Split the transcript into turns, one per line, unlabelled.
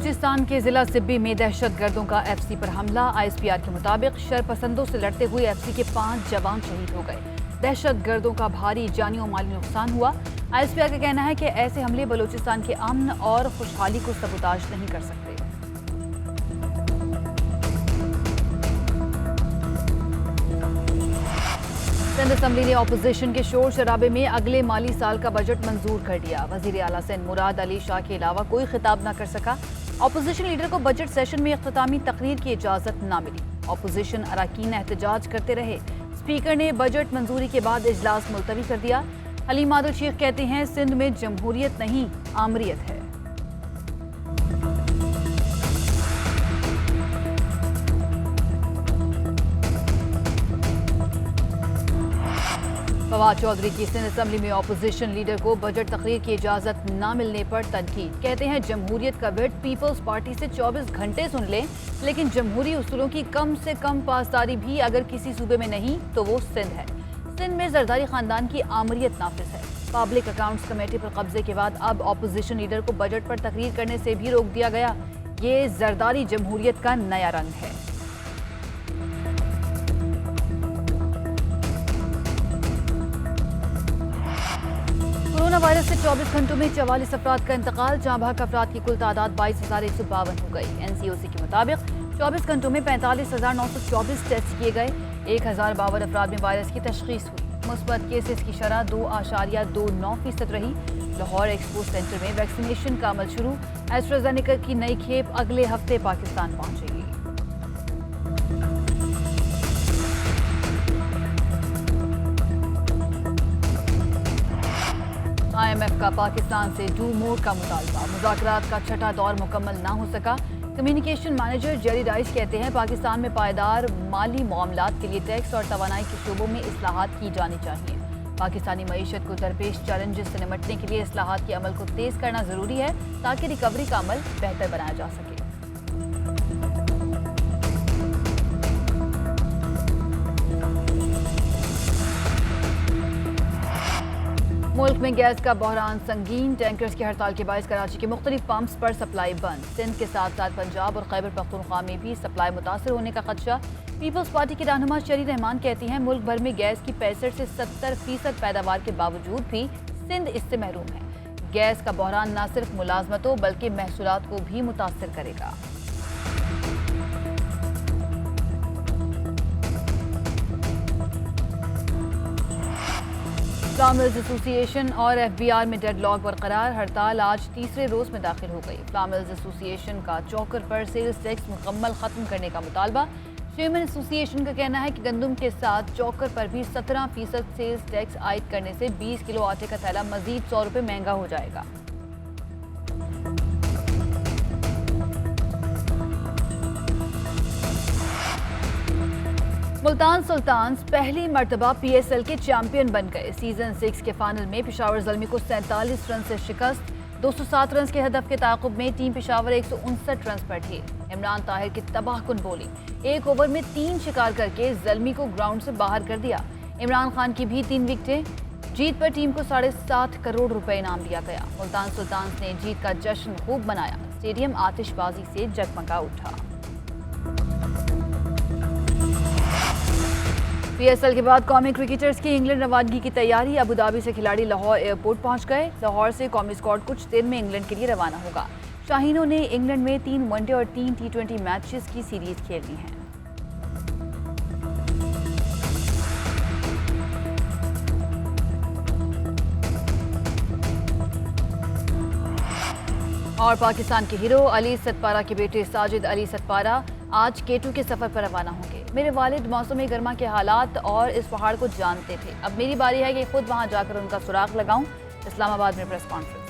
बलूचिस्तान के जिला सिब्बी में दहशतगर्दों का एफसी पर हमला। आईएसपीआर के मुताबिक शरपसंदों से लड़ते हुए एफसी के 5 जवान शहीद हो गए। दहशतगर्दों का भारी जानी और माली नुकसान हुआ। आईएसपीआर का कहना है कि ऐसे हमले बलूचिस्तान के अमन और खुशहाली को सबूताज नहीं कर सकते। सिंध असम्बली ने ऑपोजिशन के शोर शराबे में अगले माली साल का बजट मंजूर कर दिया। वजीर आला सिंध मुराद अली शाह के अलावा कोई खिताब न कर सका। ऑपोजिशन लीडर को बजट सेशन में इख्तितामी तकरीर की इजाजत न मिली। ऑपोजिशन अरकान एहतजाज करते रहे। स्पीकर ने बजट मंजूरी के बाद इजलास मुलतवी कर दिया। हलीम आदिल शेख कहते हैं सिंध में जमहूरियत नहीं आमरियत है। फवाद चौधरी की सिंध असम्बली में ऑपोजिशन लीडर को बजट तकरीर की इजाजत न मिलने पर तनकीद। कहते हैं जमहूरियत का विर्द पीपल्स पार्टी से 24 घंटे सुन लें, लेकिन जमहूरी उसूलों की कम से कम पासदारी भी अगर किसी सूबे में नहीं तो वो सिंध है। सिंध में जरदारी खानदान की आमरियत नाफिज है। पब्लिक अकाउंट्स कमेटी पर कब्जे के बाद अब ऑपोजिशन लीडर को बजट पर तकरीर करने से भी रोक दिया गया। ये जरदारी जमहूरियत का नया रंग है। कोरोना वायरस से 24 घंटों में 44 अफराद का इंतकाल। जहां भाग अफराद की कुल तादाद 22,152 हो गई। एनसीओसी के मुताबिक 24 घंटों में 45,924 टेस्ट किए गए। 1,052 अफराद में वायरस की तशखीस हुई। मुस्बत केसेस की शरह 2.29% रही। लाहौर एक्सपो सेंटर में वैक्सीनेशन का अमल शुरू। एस्ट्राजेनेका की नई खेप अगले हफ्ते पाकिस्तान पहुंचेगी। IMF का पाकिस्तान से डू मोर का मुतालबा। मुज़ाकरात का छठा दौर मुकम्मल ना हो सका। कम्युनिकेशन मैनेजर जेरी राइस कहते हैं पाकिस्तान में पायदार माली मामलात के लिए टैक्स और तवानाई के शोबों में इस्लाहात की जानी चाहिए। पाकिस्तानी मईशत को दरपेश चैलेंजेस से निपटने के लिए इस्लाहात के अमल को तेज करना जरूरी है ताकि रिकवरी का अमल बेहतर बनाया जा सके। मुल्क में गैस का बहरान संगीन। टैंकर्स की हड़ताल के बायस कराची के मुख्तलिफ पंप्स पर सप्लाई बंद। सिंध के साथ साथ पंजाब और खैबर पख्तूनख्वा में भी सप्लाई मुतासर होने का खदशा। पीपल्स पार्टी की रहनुमा शरी रहमान कहती हैं मुल्क भर में गैस की 65 से 70% पैदावार के बावजूद भी सिंध इससे महरूम है। गैस का बहरान न सिर्फ मुलाजमतों बल्कि महसूलात को भी मुतासर करेगा। फ्लावर मिल्स एसोसिएशन और FBR में डेडलॉक बरकरार। हड़ताल आज तीसरे रोज में दाखिल हो गई। फ्लावर मिल्स एसोसिएशन का चौकर पर सेल्स टैक्स मुकम्मल खत्म करने का मुतालबा। चेयरमैन एसोसिएशन का कहना है कि गंदम के साथ चौकर पर भी 17% सेल्स टैक्स आयद करने से 20 किलो आटे का थैला मजीद 100 रुपये महंगा हो जाएगा। मुल्तान सुल्तान्स पहली मर्तबा PSL के चैंपियन बन गए। सीजन 6 के फाइनल में पेशावर ज़ल्मी को 47 रन से शिकस्त। 207 रन के हदफ के ताक़ुब में टीम पेशावर 159 रन पर थी। इमरान ताहिर की तबाहकुन बॉलिंग। 1 ओवर में 3 शिकार करके ज़ल्मी को ग्राउंड से बाहर कर दिया। इमरान खान की भी 3 विकेटें। जीत पर टीम को 7.5 करोड़ रुपए इनाम दिया गया। मुल्तान सुल्तान्स ने जीत का जश्न खूब मनाया। स्टेडियम आतिशबाजी से जगमगा उठा। PSL के बाद कौमी क्रिकेटर्स की इंग्लैंड रवानगी की तैयारी। अबू धाबी से खिलाड़ी लाहौर एयरपोर्ट पहुंच गए। लाहौर से कौमी स्क्वाड कुछ देर में इंग्लैंड के लिए रवाना होगा। शाहीनों ने इंग्लैंड में 3 वनडे और 3 T20 मैचेस की सीरीज खेलनी है। और पाकिस्तान के हीरो अली सतपारा के बेटे साजिद अली सतपारा आज K2 के सफर पर रवाना होंगे। मेरे वालिद मौसम गर्मा के हालात और इस पहाड़ को जानते थे। अब मेरी बारी है कि खुद वहां जाकर उनका सुराग लगाऊं। इस्लामाबाद में प्रेस कॉन्फ्रेंस।